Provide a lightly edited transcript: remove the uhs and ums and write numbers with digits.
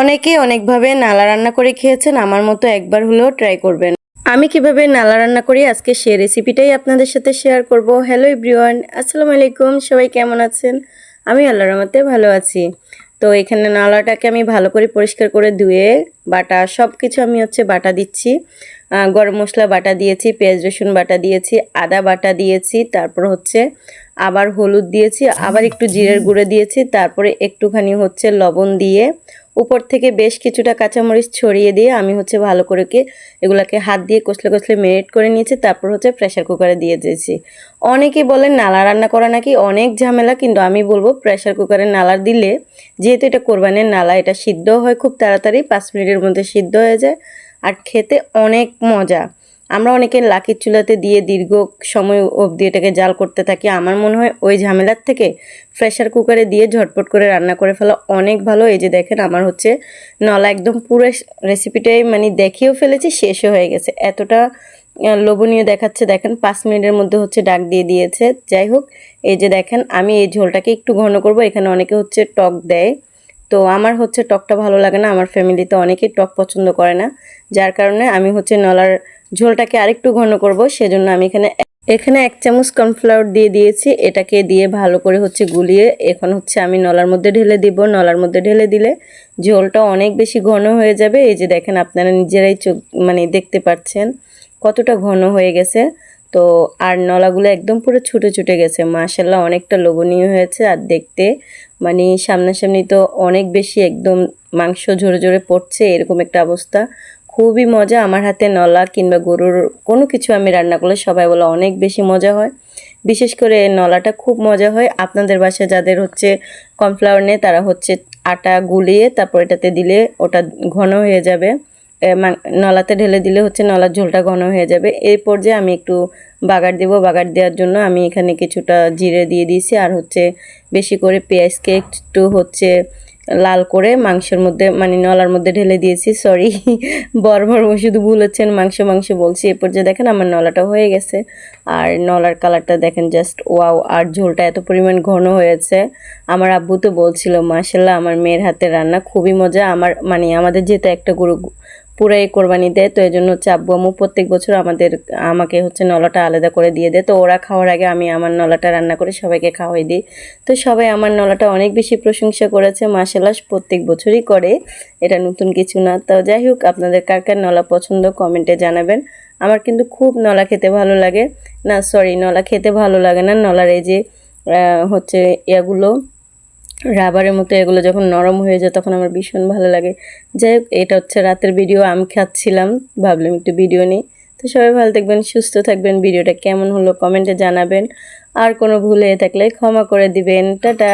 অনেকে অনেকভাবে নালা রান্না করে খেয়েছেন, আমার মতো একবার হলেও ট্রাই করবেন। আমি কিভাবে নালা রান্না করি আজকে সে রেসিপিটাই আপনাদের সাথে শেয়ার করব। হ্যালো এভরিওয়ান, আসসালামু আলাইকুম। সবাই কেমন আছেন? আমি আল্লাহর রহমতে ভালো আছি। তো এখানে নালাটাকে আমি ভালো করে পরিষ্কার করে ধুয়ে বাটা সব কিছু আমি বাটা দিচ্ছি। গরম মশলা বাটা দিয়েছি, পেঁয়াজ রসুন বাটা দিয়েছি, আদা বাটা দিয়েছি, তারপর আবার হলুদ দিয়েছি, আবার একটু জিরের গুঁড়ো দিয়েছি, তারপরে একটুখানি লবণ দিয়ে উপর থেকে বেশ কিছুটা কাঁচামরিচ ছড়িয়ে দিয়ে আমি ভালো করে এগুলাকে হাত দিয়ে কষলে কষলে মেরিনেট করে নিয়েছি। তারপর প্রেসার কুকারে দিয়ে দিয়েছি। অনেকেই বলেন নালা রান্না করা নাকি অনেক ঝামেলা, কিন্তু আমি বলবো প্রেসার কুকারে নালা দিলে, যেহেতু এটা কোরবানির নালা, এটা সিদ্ধ হয় খুব তাড়াতাড়ি, 5 মিনিটের মধ্যে সিদ্ধ হয়ে যায় আর খেতে অনেক মজা। আমরা অনেকে লাকির চুলাতে দিয়ে দীর্ঘ সময় অবধি এটাকে জাল করতে থাকি। আমার মনে হয় ওই ঝামেলার থেকে প্রেসার কুকারে দিয়ে ঝটপট করে রান্না করে ফেলা অনেক ভালো। এই যে দেখেন আমার নলা একদম পুরো রেসিপিটাই মানে দেখিয়েও ফেলেছি, শেষও হয়ে গেছে, এতটা লোভনীয় দেখাচ্ছে। দেখেন 5 মিনিটের মধ্যে ডাক দিয়ে দিয়েছে। যাই হোক, এই যে দেখেন আমি এই ঝোলটাকে একটু ঘন করব। এখানে অনেকে টক দেয়, তো আমার টকটা ভালো লাগে না, আমার ফ্যামিলিতে অনেকেই টক পছন্দ করে না, যার কারণে আমি নলার ঝোলটাকে আরেকটু ঘন করব। সেজন্য আমি এখানে 1 চামচ কর্নফ্লাওয়ার দিয়ে দিয়েছি। এটাকে দিয়ে ভালো করে গুলিয়ে এখন আমি নলার মধ্যে ঢেলে দিব। নলার মধ্যে ঢেলে দিলে ঝোলটা অনেক বেশি ঘন হয়ে যাবে। এই যে দেখেন আপনারা নিজেরাই মানে দেখতে পাচ্ছেন কতটা ঘন হয়ে গেছে। তো আর নলাগুলো একদম পুরো ছুটে ছুটে গেছে, মাশাআল্লাহ অনেকটা লোভনীয় হয়েছে। আর দেখতে মানে সামনাসামনি তো অনেক বেশি একদম মাংস ঝরে ঝরে পড়ছে, এরকম একটা অবস্থা। খুবই মজা। আমার হাতে নলা কিংবা গরুর কোনো কিছু আমি রান্না করলে সবাই বলে অনেক বেশি মজা হয়। বিশেষ করে নলাটা খুব মজা হয়। আপনাদের বাসায় যাদের কর্নফ্লাওয়ার নেই তারা আটা গুলিয়ে তারপর এটাতে দিলে ওটা ঘন হয়ে যাবে। নলাতে ঢেলে দিলে নলার ঝোলটা ঘন হয়ে যাবে। এই পর্যায়ে আমি একটু বাগার দেব। বাগার দেওয়ার জন্য আমি এখানে কিছুটা জিরে দিয়ে দিয়েছি, আর বেশি করে পেঁয়াজকে একটু লাল করে মাংসের মধ্যে মানে নলার মধ্যে ঢেলে দিয়েছি। সরি, বরবর শুধু ভুল হচ্ছেন, মাংস মাংস বলছি। এরপর যে দেখেন আমার নলাটা হয়ে গেছে, আর নলার কালারটা দেখেন জাস্ট ওয়াও, আর ঝোলটা এত পরিমাণ ঘন হয়েছে। আমার আব্বু তো বলছিল মাশাআল্লাহ আমার মেয়ের হাতের রান্না খুবই মজা। মানে আমাদের যেহেতু একটা গরু পুরাই কোরবানি দেয়, তো এই জন্য আব্বু আম্মু প্রত্যেক বছর আমাকে নলাটা আলাদা করে দিয়ে দেয়। তো ওরা খাওয়ার আগে আমি আমার নলাটা রান্না করে সবাইকে খাওয়াই দিই। তো সবাই আমার নলাটা অনেক বেশি প্রশংসা করেছে, মাশাআল্লাহ প্রত্যেক বছরই করে, এটা নতুন কিছু না। তো যাই হোক, আপনাদের কার কার নলা পছন্দ কমেন্টে জানাবেন। আমার কিন্তু খুব নলা খেতে ভালো লাগে। না সরি, নলা খেতে ভালো লাগে না, নলার এই যে এগুলো রাবারের মতো এগুলো যখন নরম হয়ে যায় তখন আমার ভীষণ ভালো লাগে। যাই হোক, এটা রাতের ভিডিও, আমি খাচ্ছিলাম, ভাবলাম একটু ভিডিও নিই। তো সবাই ভালো থাকবেন, সুস্থ থাকবেন। ভিডিওটা কেমন হলো কমেন্টে জানাবেন, আর কোনো ভুল হয়ে থাকলে ক্ষমা করে দিবেন। টাটা।